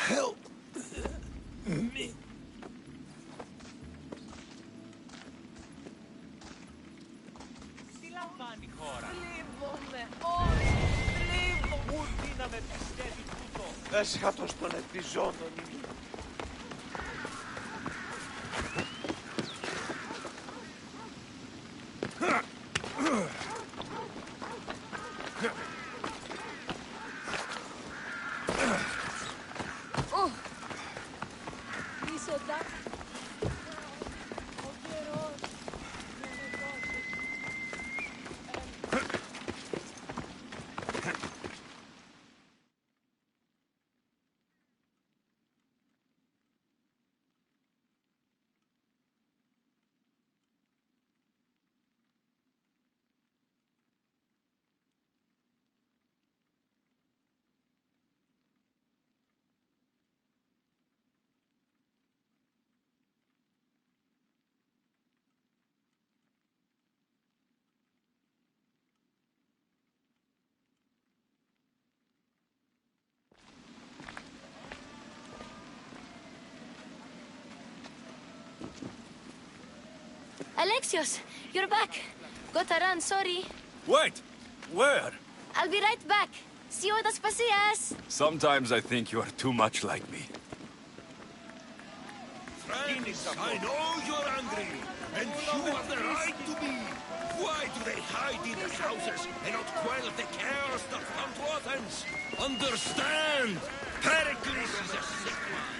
Help me. Έσχατος των επιζώντων. Alexios, you're back. Gotta run, sorry. Wait! Where? I'll be right back. See you at Aspasias. Sometimes I think you are too much like me. Friends, I know you're angry, and you have the right to be. Why do they hide in their houses and not quell the chaos that come to Athens? Understand! Pericles is a sick man.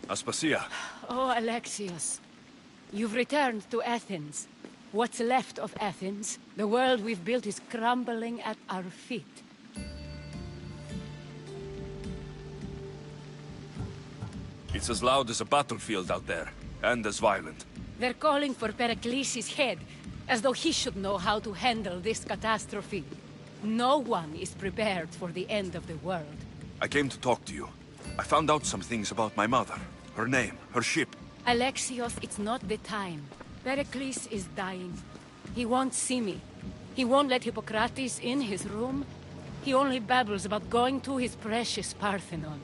Aspasia. Oh, Alexios. You've returned to Athens. What's left of Athens? The world we've built is crumbling at our feet. It's as loud as a battlefield out there, and as violent. They're calling for Pericles' head, as though he should know how to handle this catastrophe. No one is prepared for the end of the world. I came to talk to you. I found out some things about my mother. Her name, her ship. Alexios, it's not the time. Pericles is dying. He won't see me. He won't let Hippocrates in his room. He only babbles about going to his precious Parthenon.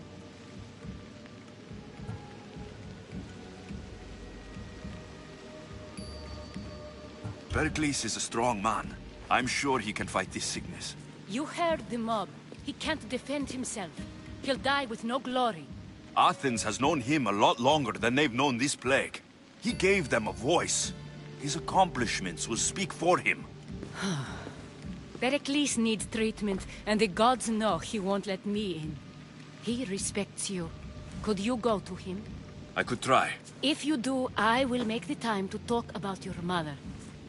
Pericles is a strong man. I'm sure he can fight this sickness. You heard the mob. He can't defend himself. He'll die with no glory. Athens has known him a lot longer than they've known this plague. He gave them a voice. His accomplishments will speak for him. Pericles needs treatment, and the gods know he won't let me in. He respects you. Could you go to him? I could try. If you do, I will make the time to talk about your mother.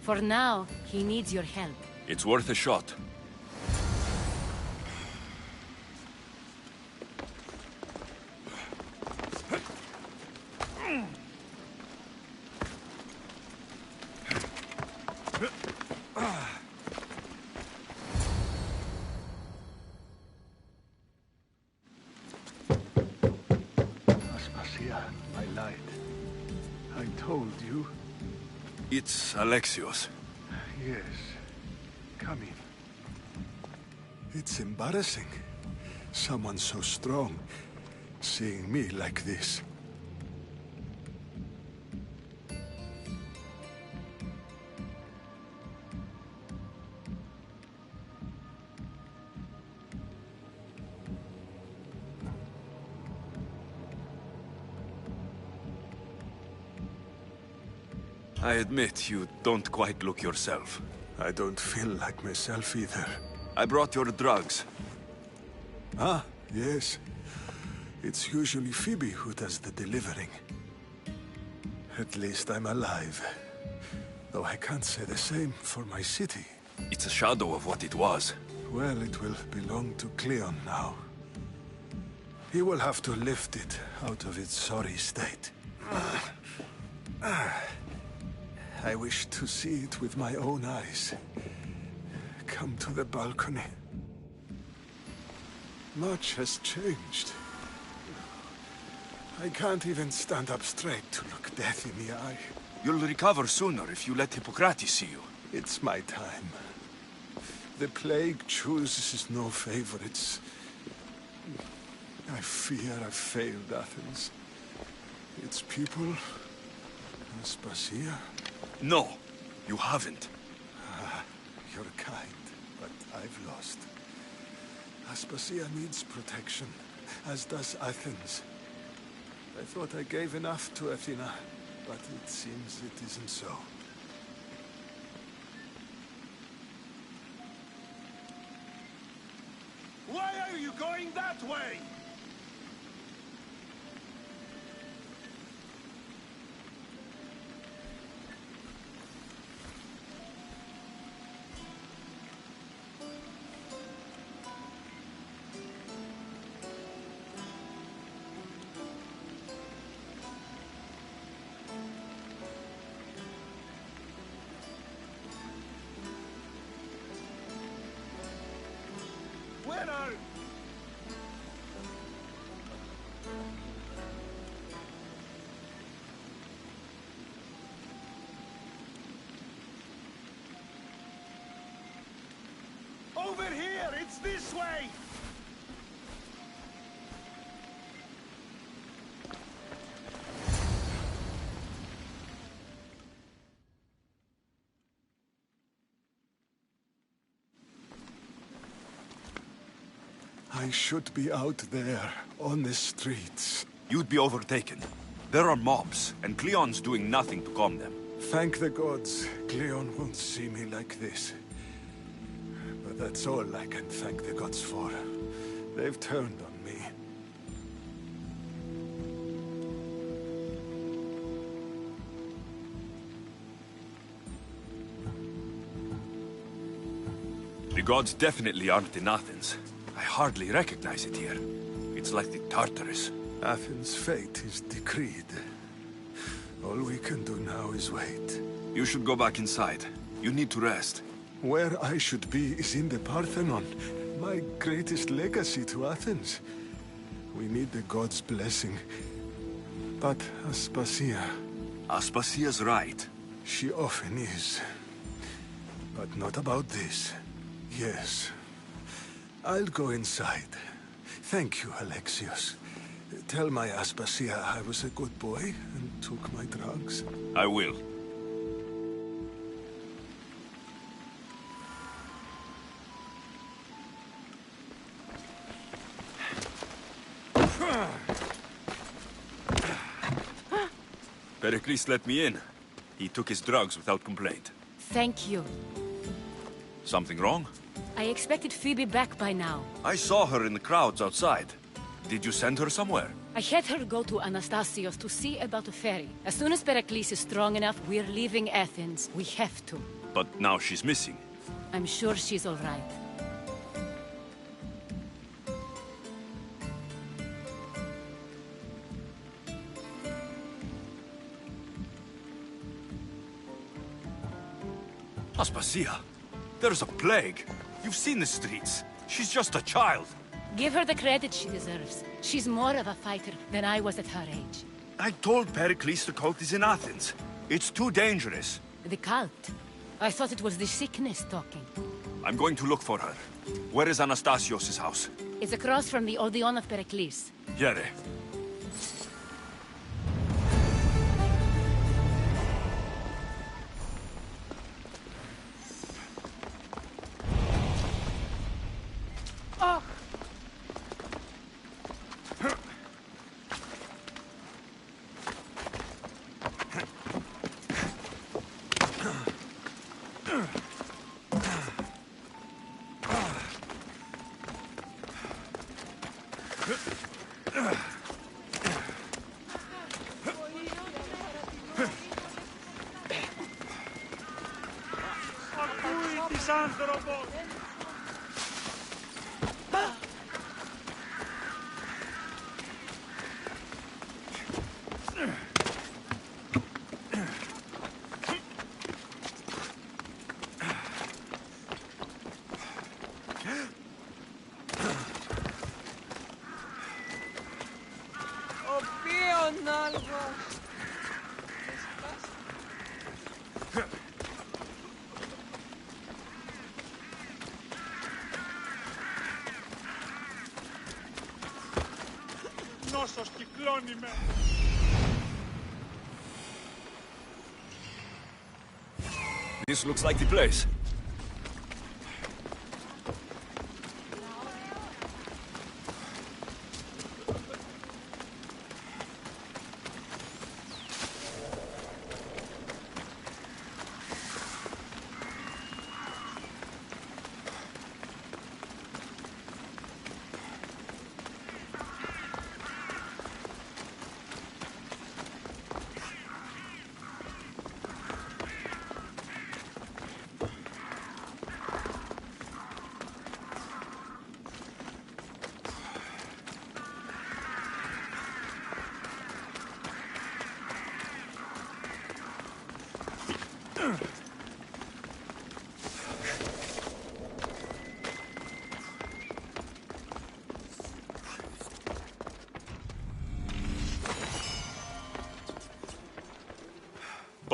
For now, he needs your help. It's worth a shot. Aspasia, I lied. I told you. It's Alexios. Yes. Come in. It's embarrassing. Someone so strong, seeing me like this. I admit you don't quite look yourself. I don't feel like myself either. I brought your drugs. Ah, yes. It's usually Phoebe who does the delivering. At least I'm alive. Though I can't say the same for my city. It's a shadow of what it was. Well, it will belong to Cleon now. He will have to lift it out of its sorry state. I wish to see it with my own eyes. Come to the balcony. Much has changed. I can't even stand up straight to look death in the eye. You'll recover sooner if you let Hippocrates see you. It's my time. The plague chooses no favorites. I fear I've failed Athens. Its people, Aspasia. No, you haven't. You're kind, but I've lost. Aspasia needs protection, as does Athens. I thought I gave enough to Athena, but it seems it isn't so. Why are you going that way? Bueno! Over here! It's this way! I should be out there, on the streets. You'd be overtaken. There are mobs, and Cleon's doing nothing to calm them. Thank the gods, Cleon won't see me like this. But that's all I can thank the gods for. They've turned on me. The gods definitely aren't in Athens. I hardly recognize it here. It's like the Tartarus. Athens' fate is decreed. All we can do now is wait. You should go back inside. You need to rest. Where I should be is in the Parthenon, my greatest legacy to Athens. We need the gods' blessing. But Aspasia... Aspasia's right. She often is. But not about this. Yes. I'll go inside. Thank you, Alexios. Tell my Aspasia I was a good boy and took my drugs. I will. Pericles let me in. He took his drugs without complaint. Thank you. Something wrong? I expected Phoebe back by now. I saw her in the crowds outside. Did you send her somewhere? I had her go to Anastasios to see about a ferry. As soon as Pericles is strong enough, we're leaving Athens. We have to. But now she's missing. I'm sure she's all right. Aspasia, there's a plague. You've seen the streets. She's just a child. Give her the credit she deserves. She's more of a fighter than I was at her age. I told Pericles the cult is in Athens. It's too dangerous. The cult? I thought it was the sickness talking. I'm going to look for her. Where is Anastasios' house? It's across from the Odeon of Pericles. Yere. Νόσος κυκλώνει με. This looks like the place.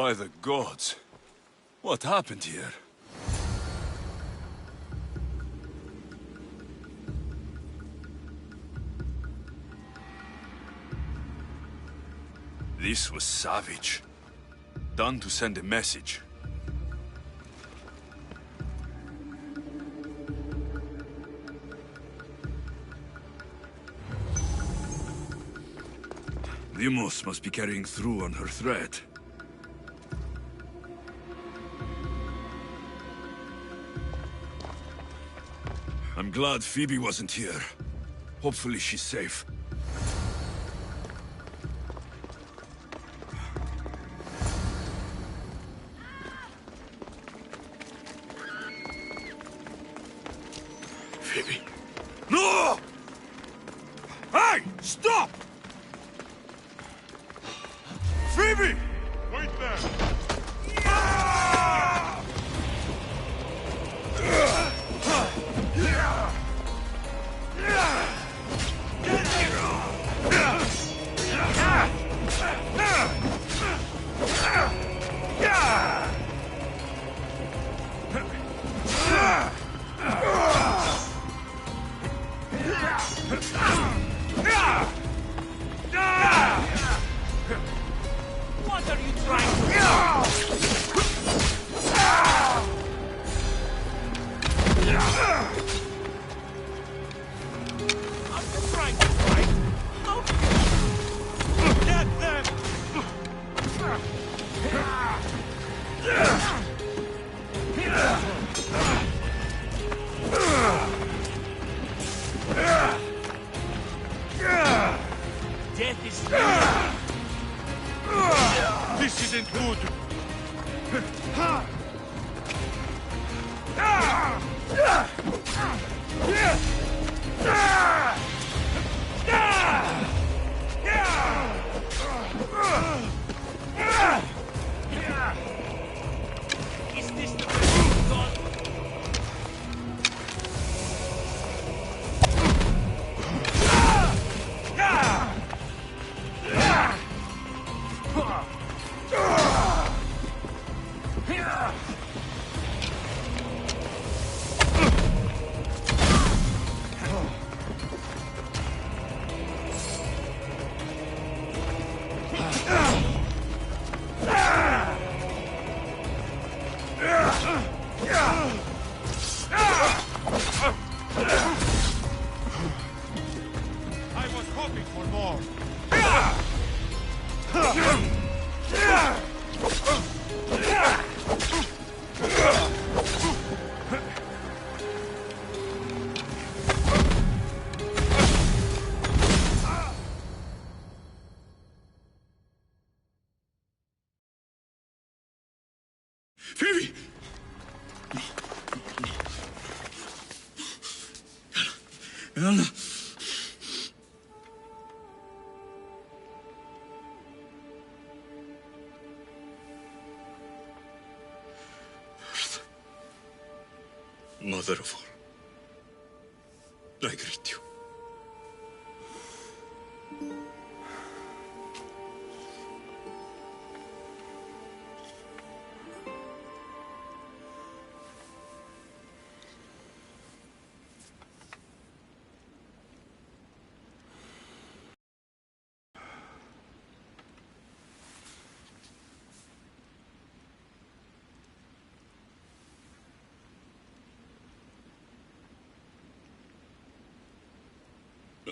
By the gods, what happened here? This was savage. Done to send a message. Limos must be carrying through on her thread. I'm glad Phoebe wasn't here. Hopefully she's safe. Phoebe. No! Hey! Stop! Phoebe! Wait there. What are you trying to do? Are you trying to fight? How get them! Death is real. This isn't good. Is this the way you've gone? I was hoping for more. Phoebe! Well... Mother of all, I greet you.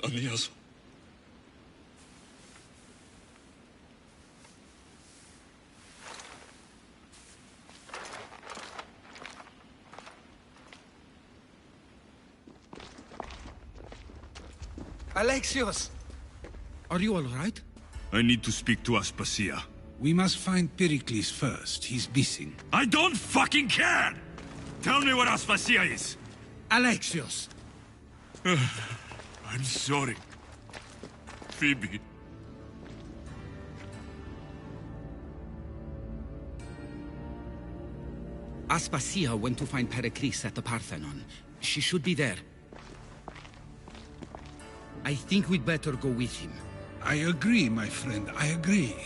Amiazo. Alexios! Are you all right? I need to speak to Aspasia. We must find Pericles first. He's missing. I don't fucking care! Tell me where Aspasia is! Alexios! I'm sorry. Phoebe. Aspasia went to find Pericles at the Parthenon. She should be there. I think we'd better go with him. I agree, my friend. I agree.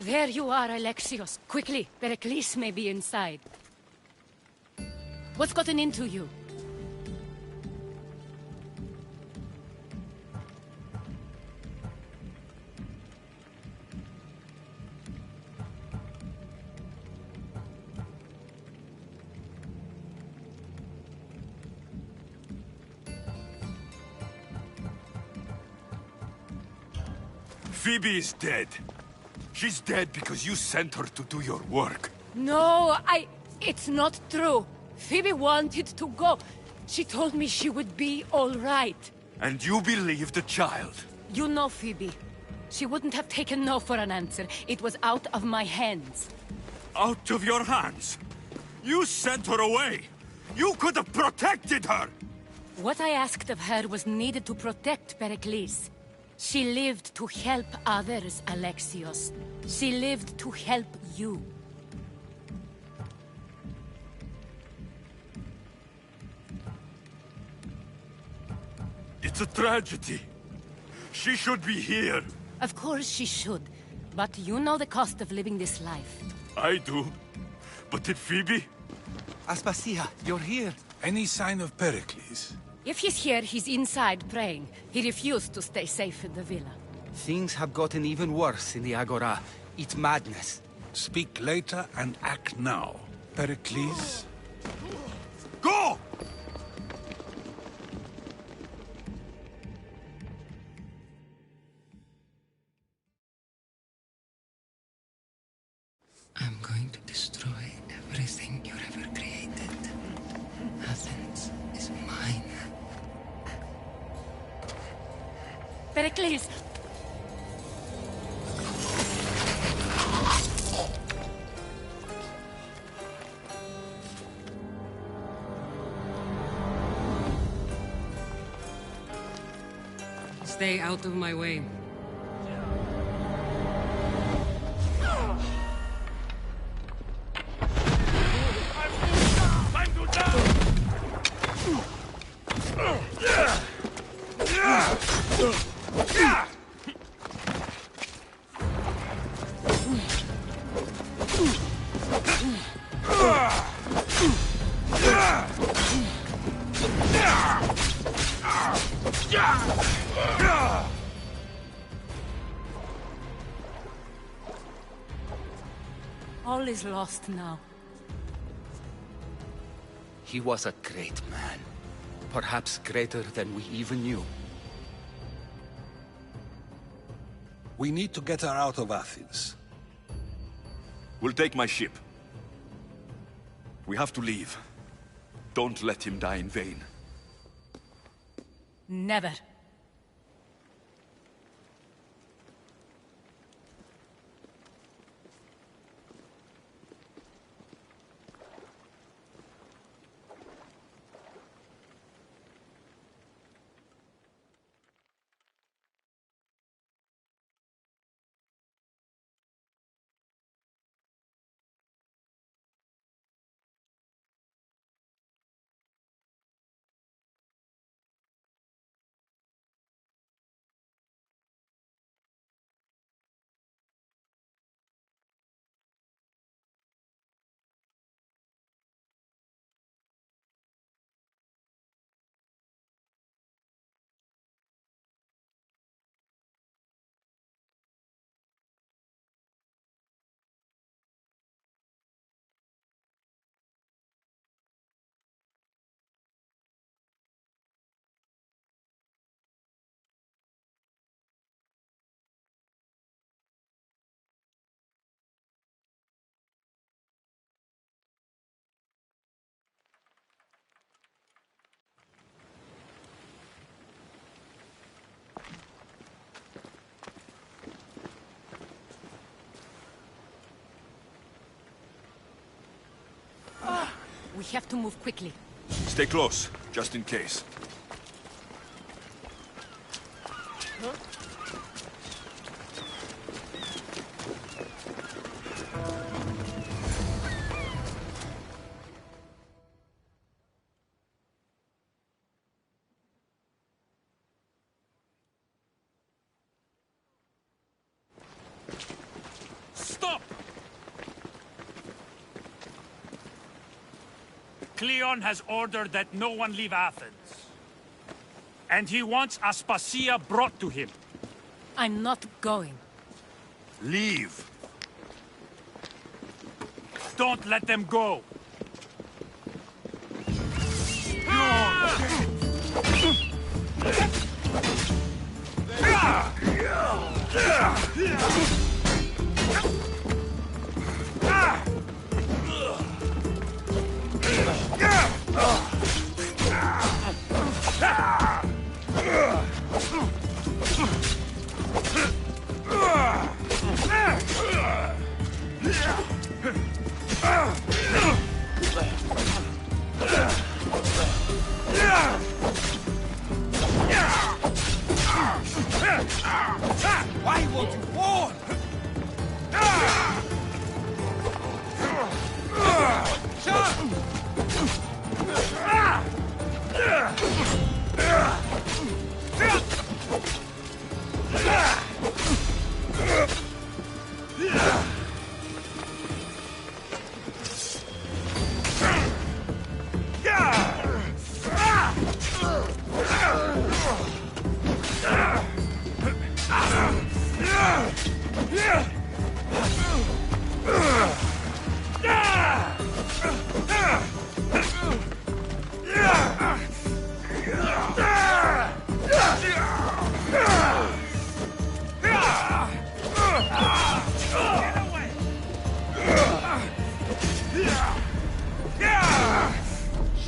There you are, Alexios. Quickly, Pericles may be inside. What's gotten into you? Phoebe is dead. She's dead because you sent her to do your work. No, it's not true. Phoebe wanted to go. She told me she would be all right. And you believe the child? You know Phoebe. She wouldn't have taken no for an answer. It was out of my hands. Out of your hands? You sent her away! You could have protected her! What I asked of her was needed to protect Pericles. She lived to help others, Alexios. She lived to help you. It's a tragedy. She should be here. Of course she should. But you know the cost of living this life. I do. But did Phoebe? Aspasia, you're here. Any sign of Pericles? If he's here, he's inside praying. He refused to stay safe in the villa. Things have gotten even worse in the Agora. It's madness. Speak later and act now. Pericles? Go! I'm going to destroy everything you've ever created. Athens is mine. Pericles! Stay out of my way. All is lost now. He was a great man. Perhaps greater than we even knew. We need to get her out of Athens. We'll take my ship. We have to leave. Don't let him die in vain. Never. We have to move quickly. Stay close, just in case. Stop! Cleon has ordered that no one leave Athens. And he wants Aspasia brought to him. I'm not going. Leave! Don't let them go! Why won't you fall?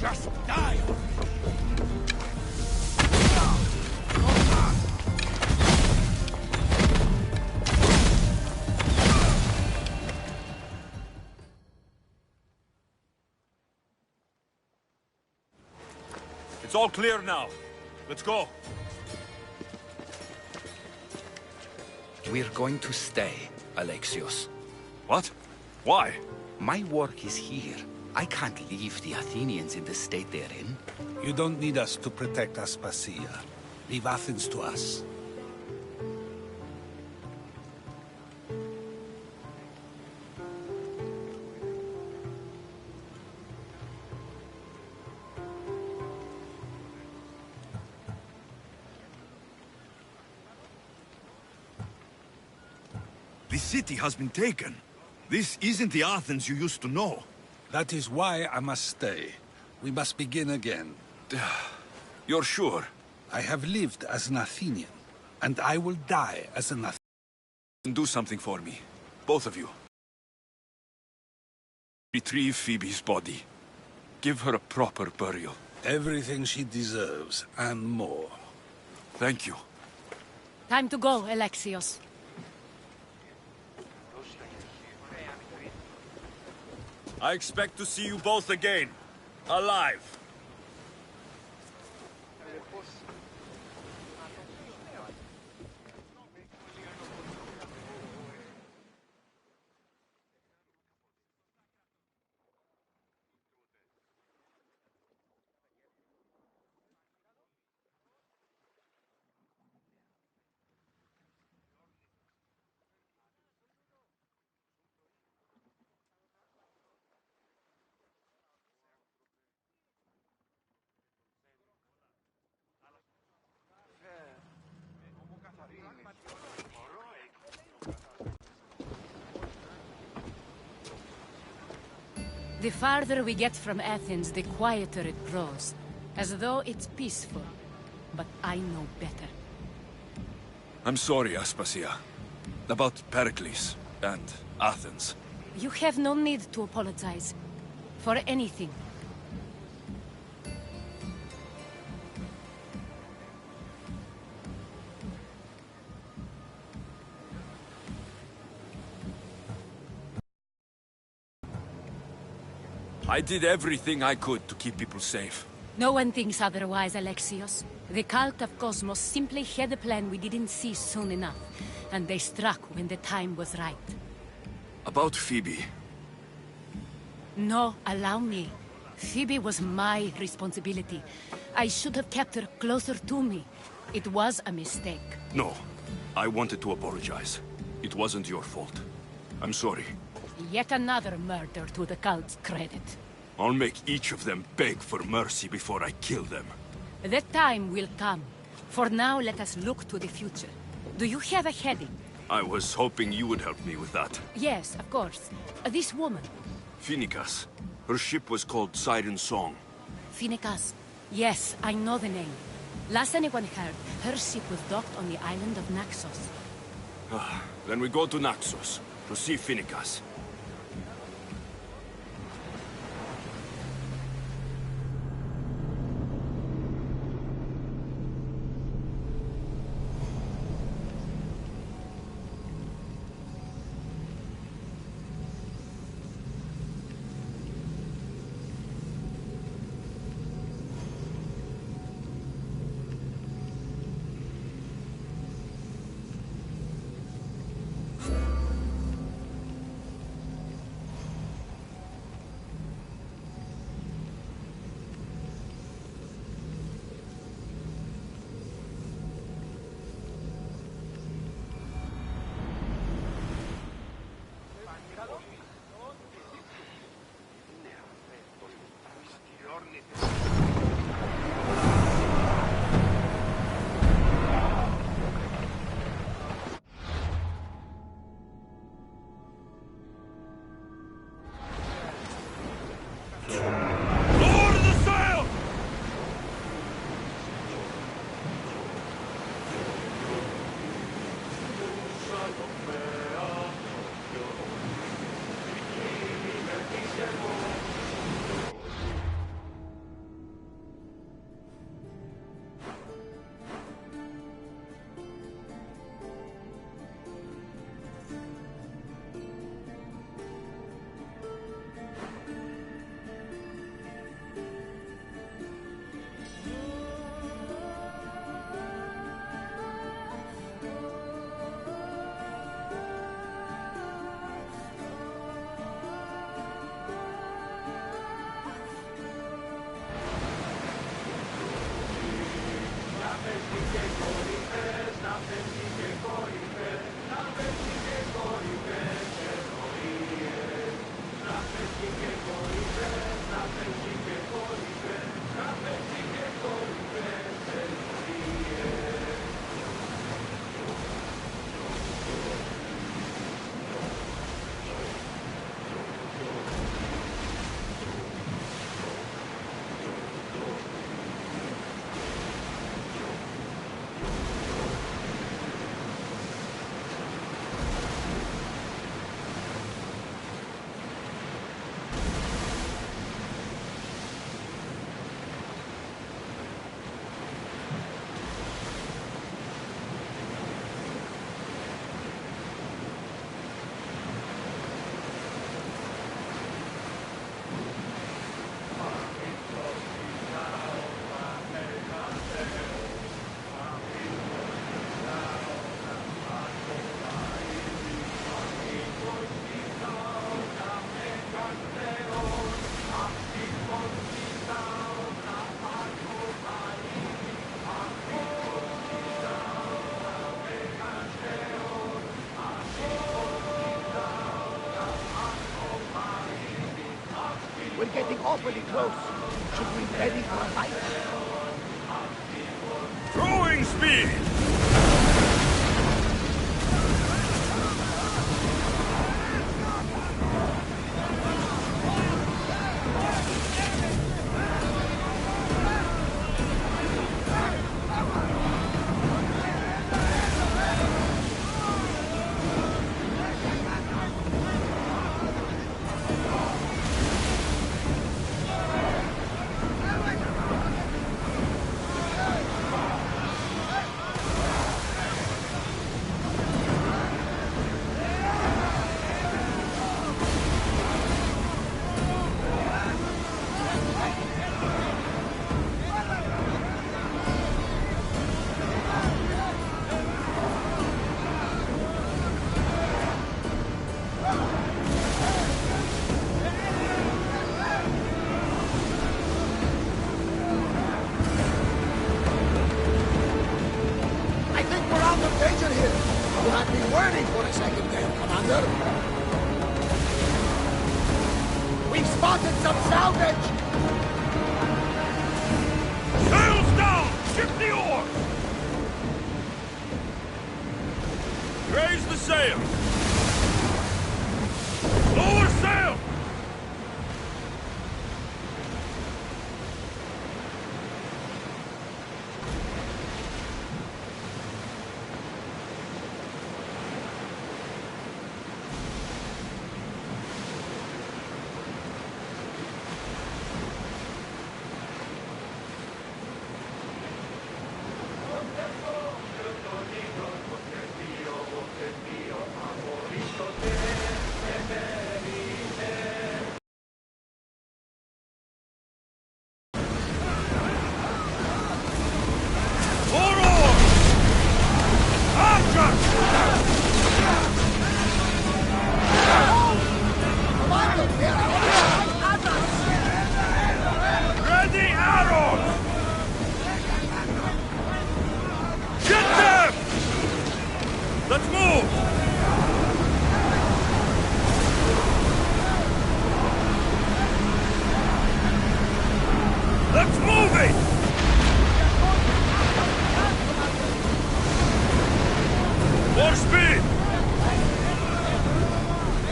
Just die! It's all clear now. Let's go. We're going to stay, Alexios. What? Why? My work is here. I can't leave the Athenians in the state they're in. You don't need us to protect Aspasia. Leave Athens to us. The city has been taken. This isn't the Athens you used to know. That is why I must stay. We must begin again. You're sure? I have lived as an Athenian, and I will die as an Athenian. Do something for me. Both of you. Retrieve Phoebe's body. Give her a proper burial. Everything she deserves, and more. Thank you. Time to go, Alexios. I expect to see you both again. Alive. The farther we get from Athens, the quieter it grows. As though it's peaceful. But I know better. I'm sorry, Aspasia. About Pericles and Athens. You have no need to apologize. For anything. I did everything I could to keep people safe. No one thinks otherwise, Alexios. The cult of Cosmos simply had a plan we didn't see soon enough. And they struck when the time was right. About Phoebe. No, allow me. Phoebe was my responsibility. I should have kept her closer to me. It was a mistake. No. I wanted to apologize. It wasn't your fault. I'm sorry. Yet another murder to the cult's credit. I'll make each of them beg for mercy before I kill them. That time will come. For now, let us look to the future. Do you have a heading? I was hoping you would help me with that. Yes, of course. This woman. Phoenicas. Her ship was called Siren Song. Phoenicas. Yes, I know the name. Last anyone heard, her ship was docked on the island of Naxos. Then we go to Naxos to see Phoenicas. We're getting awfully close. Should we be ready for a fight? Throwing speed! We've spotted some salvage! Sails down! Ship the oars! Raise the sail! Lower sail! Let's move! Let's move it! More speed!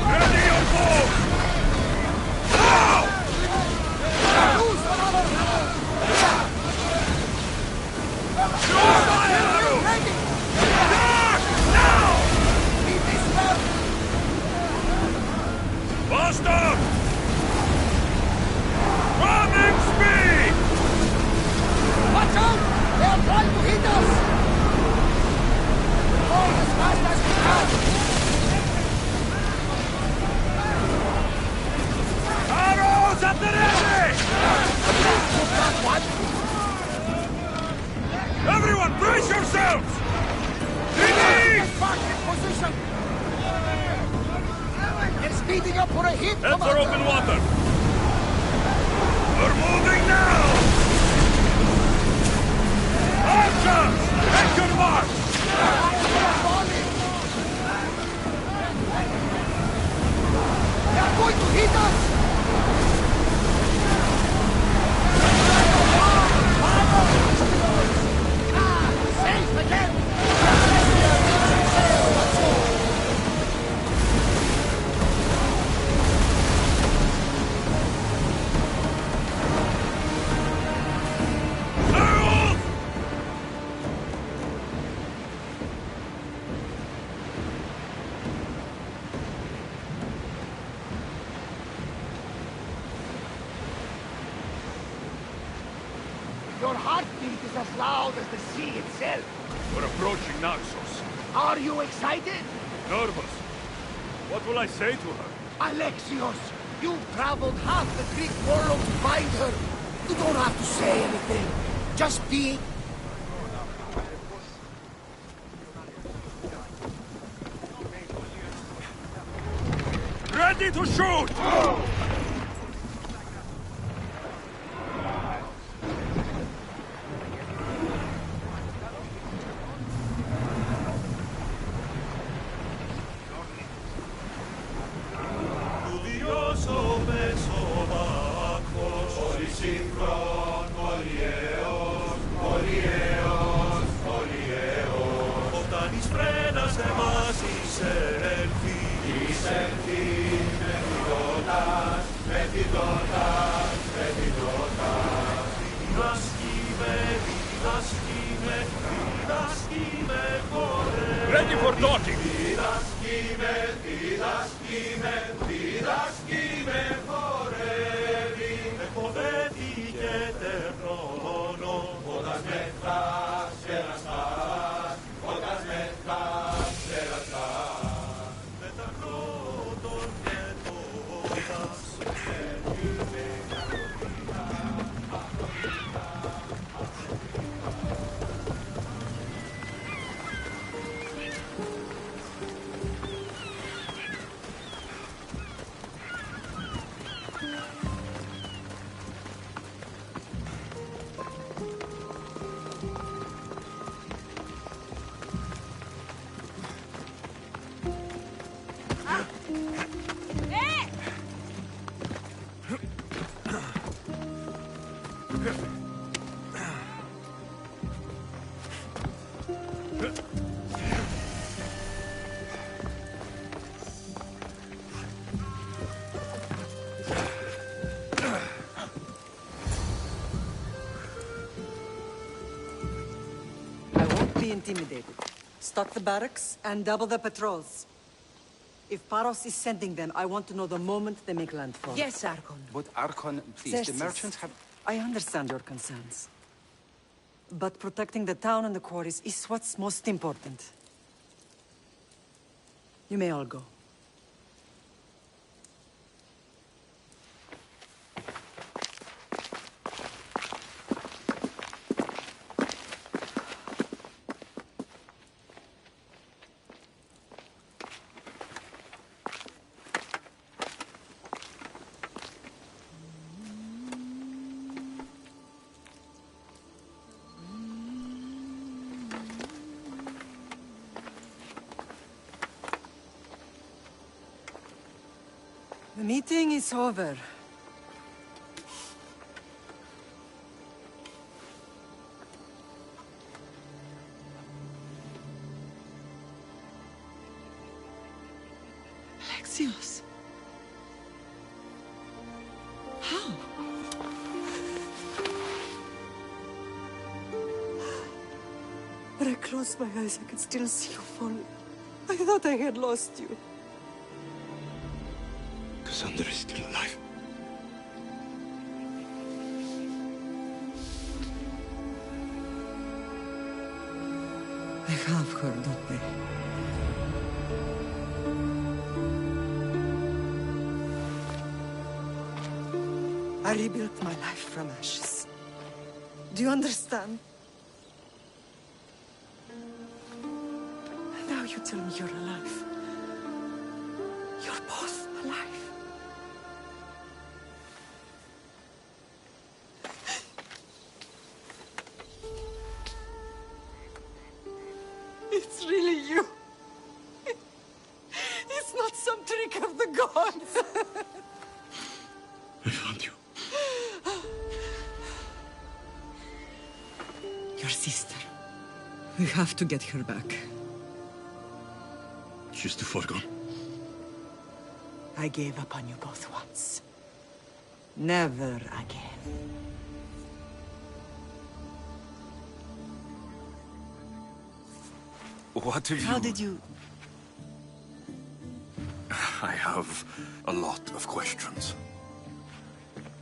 Ready your bow! Now! Faster! Ramming speed! Watch out! They're trying to hit us! We're going as fast as we can! Arrows at the ready! Took that one! Everyone, brace yourselves! Ready! Get back in position! They're speeding up for a hit, Heads are Commander. open water! We're moving now! Archers! Take your march! They're going to hit us! Safe again! Your heartbeat is as loud as the sea itself. We're approaching Naxos. Are you excited? Nervous. What will I say to her? Alexios, you've traveled half the Greek world to find her. You don't have to say anything. Just be... Ready to shoot! Studioso beso va. Ready for docking. Intimidated. Stock the barracks and double the patrols. If Paros is sending them, I want to know the moment they make landfall. Yes, Archon. But Archon, please, Xerxes, the merchants have... I understand your concerns. But protecting the town and the quarries is what's most important. You may all go. The meeting is over. Alexios. How? When I closed my eyes, I could still see you fall. I thought I had lost you. Cassandra is still alive. They have her, don't they? I rebuilt my life from ashes. Do you understand? Now you tell me you're alive. You're both alive. It's really you. It's not some trick of the gods. I found you. Your sister. We have to get her back. She's too far gone. I gave up on you both once. Never again. What have you... How did you... I have a lot of questions.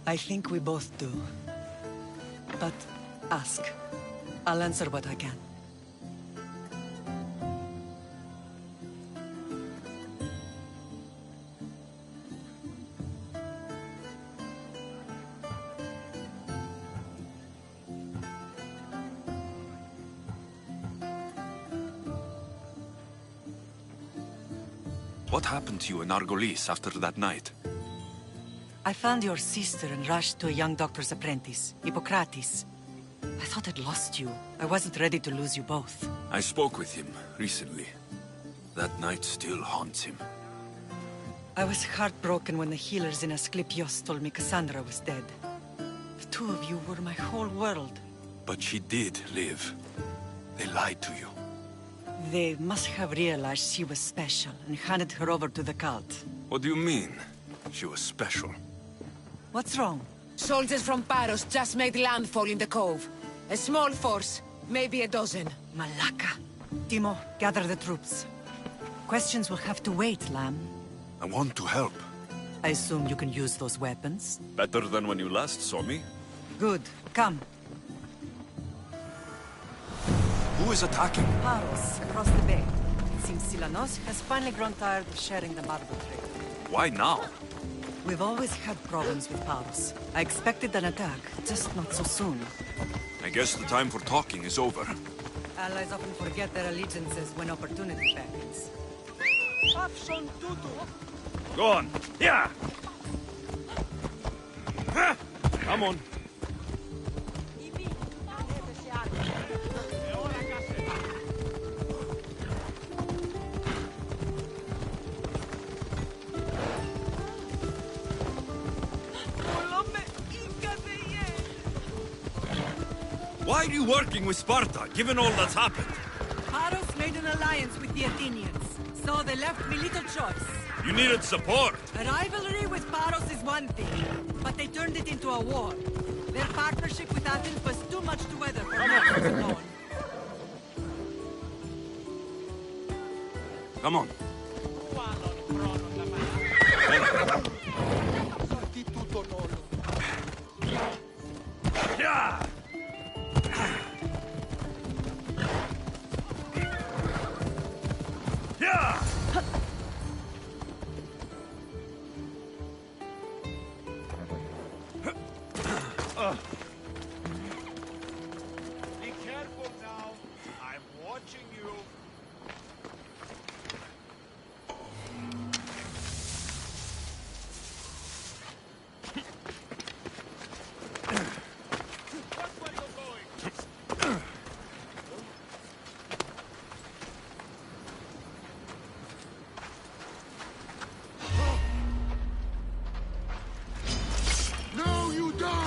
I think we both do. But ask. I'll answer what I can. What happened to you in Argolis after that night? I found your sister and rushed to a young doctor's apprentice, Hippocrates. I thought I'd lost you. I wasn't ready to lose you both. I spoke with him recently. That night still haunts him. I was heartbroken when the healers in Asclepios told me Cassandra was dead. The two of you were my whole world. But she did live. They lied to you. They must have realized she was special and handed her over to the cult. What do you mean? She was special. What's wrong? Soldiers from Paros just made landfall in the cove. A small force, maybe a dozen. Malaka. Timo, gather the troops. Questions will have to wait, Lamb. I want to help. I assume you can use those weapons? Better than when you last saw me. Good. Come. Who is attacking? Paros, across the bay. It seems Silanos has finally grown tired of sharing the marble trade. Why now? We've always had problems with Paros. I expected an attack, just not so soon. I guess the time for talking is over. Allies often forget their allegiances when opportunity beckons. Go on. Yeah. Come on. Why are you working with Sparta, given all that's happened? Paros made an alliance with the Athenians, so they left me little choice. You needed support. A rivalry with Paros is one thing, but they turned it into a war. Their partnership with Athens was too much to weather for mortals alone. Come on. Yeah. Yeah. Be careful now. I'm watching you. No, you don't!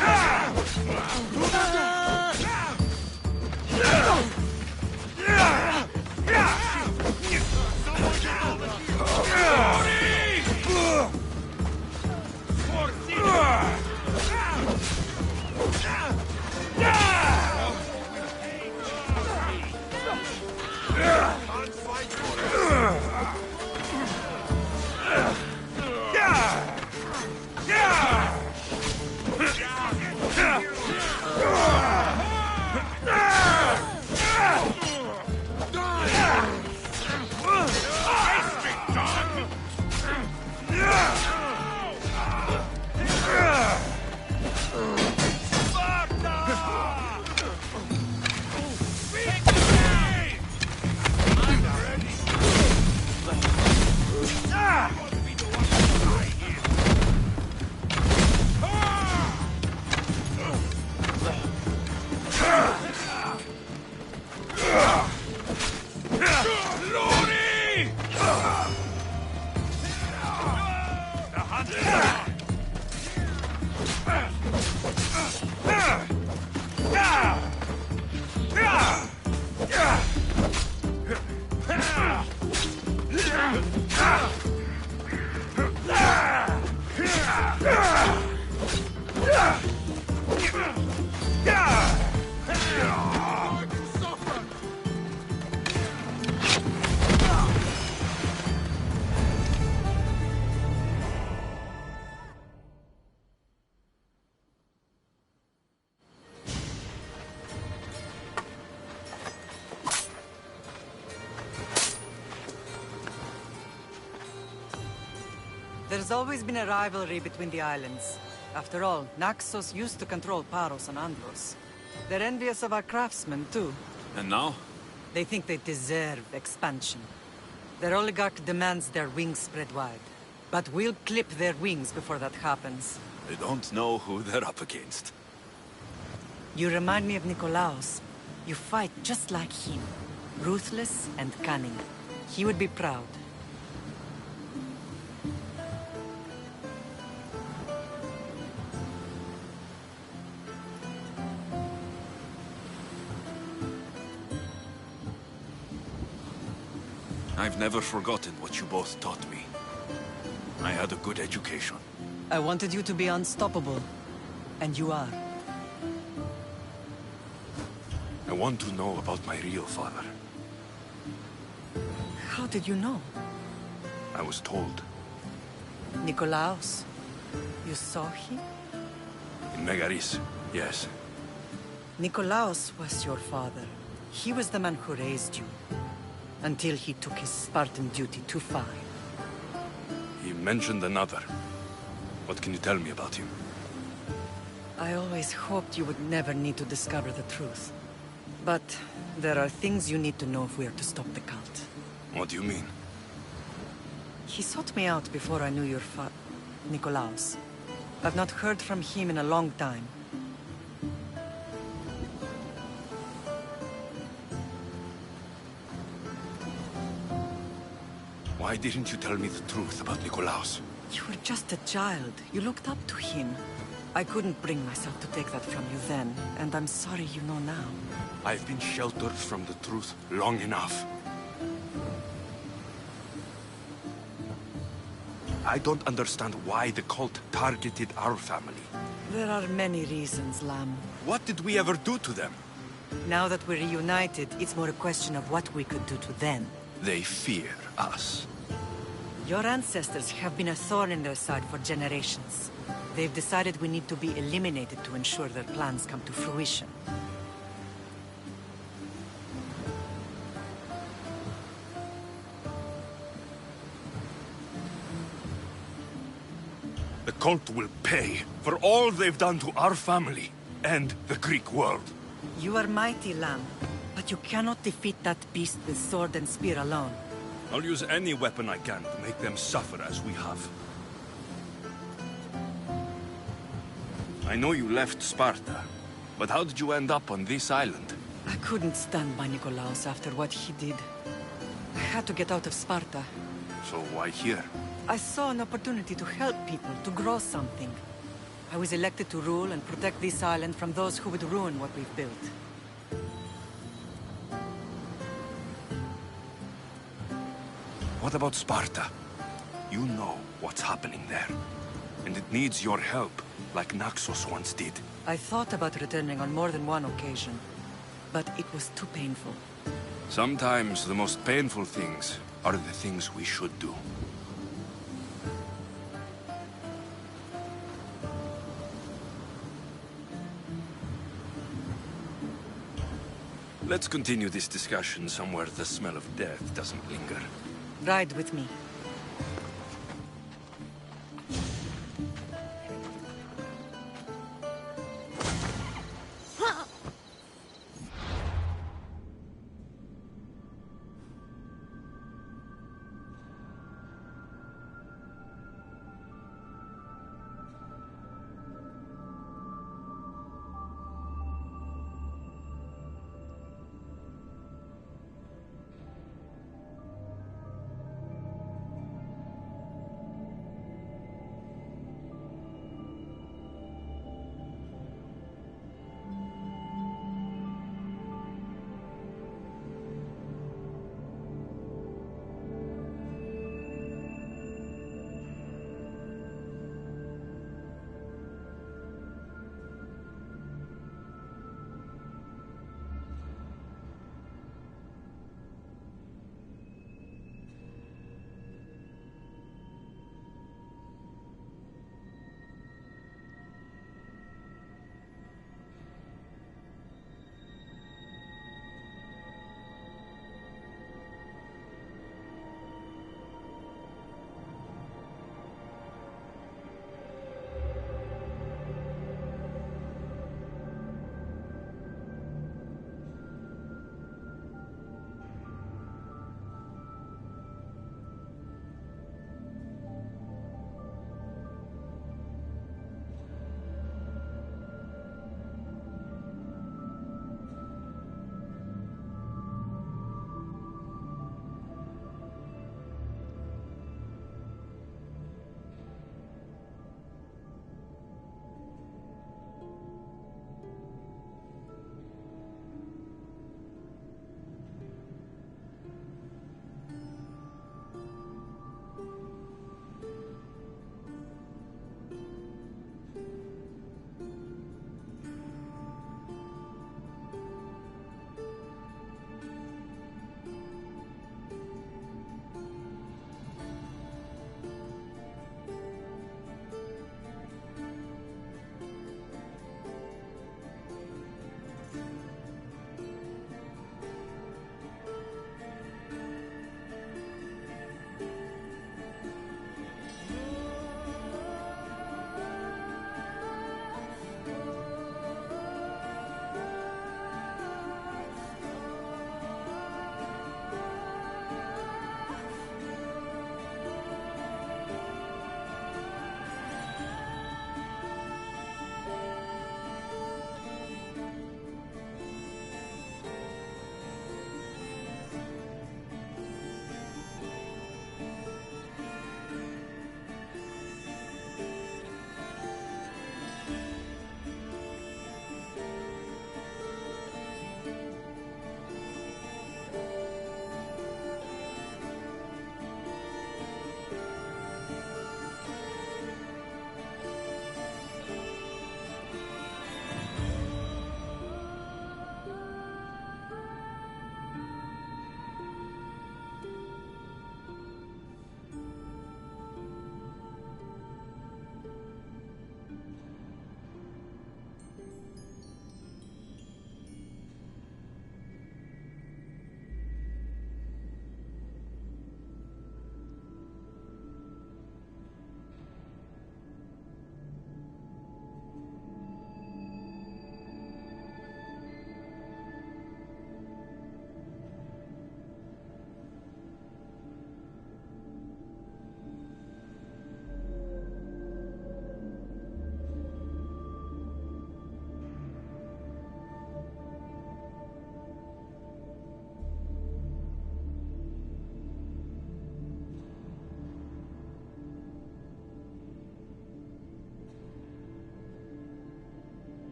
There's always been a rivalry between the islands. After all, Naxos used to control Paros and Andros. They're envious of our craftsmen, too. And now? They think they deserve expansion. Their oligarch demands their wings spread wide. But we'll clip their wings before that happens. They don't know who they're up against. You remind me of Nikolaos. You fight just like him. Ruthless and cunning. He would be proud. I've never forgotten what you both taught me. I had a good education. I wanted you to be unstoppable. And you are. I want to know about my real father. How did you know? I was told. Nikolaos. You saw him? In Megaris, yes. Nikolaos was your father. He was the man who raised you. Until he took his Spartan duty too far. He mentioned another. What can you tell me about him? I always hoped you would never need to discover the truth. But there are things you need to know if we are to stop the cult. What do you mean? He sought me out before I knew your Nikolaos. I've not heard from him in a long time. Why didn't you tell me the truth about Nikolaos? You were just a child. You looked up to him. I couldn't bring myself to take that from you then, and I'm sorry you know now. I've been sheltered from the truth long enough. I don't understand why the cult targeted our family. There are many reasons, Lamb. What did we ever do to them? Now that we're reunited, it's more a question of what we could do to them. They fear us. Your ancestors have been a thorn in their side for generations. They've decided we need to be eliminated to ensure their plans come to fruition. The cult will pay for all they've done to our family and the Greek world. You are mighty, Lamb, but you cannot defeat that beast with sword and spear alone. I'll use any weapon I can to make them suffer as we have. I know you left Sparta, but how did you end up on this island? I couldn't stand by Nikolaos after what he did. I had to get out of Sparta. So why here? I saw an opportunity to help people, to grow something. I was elected to rule and protect this island from those who would ruin what we've built. What about Sparta? You know what's happening there. And it needs your help, like Naxos once did. I thought about returning on more than one occasion, but it was too painful. Sometimes the most painful things are the things we should do. Let's continue this discussion somewhere the smell of death doesn't linger. Ride with me.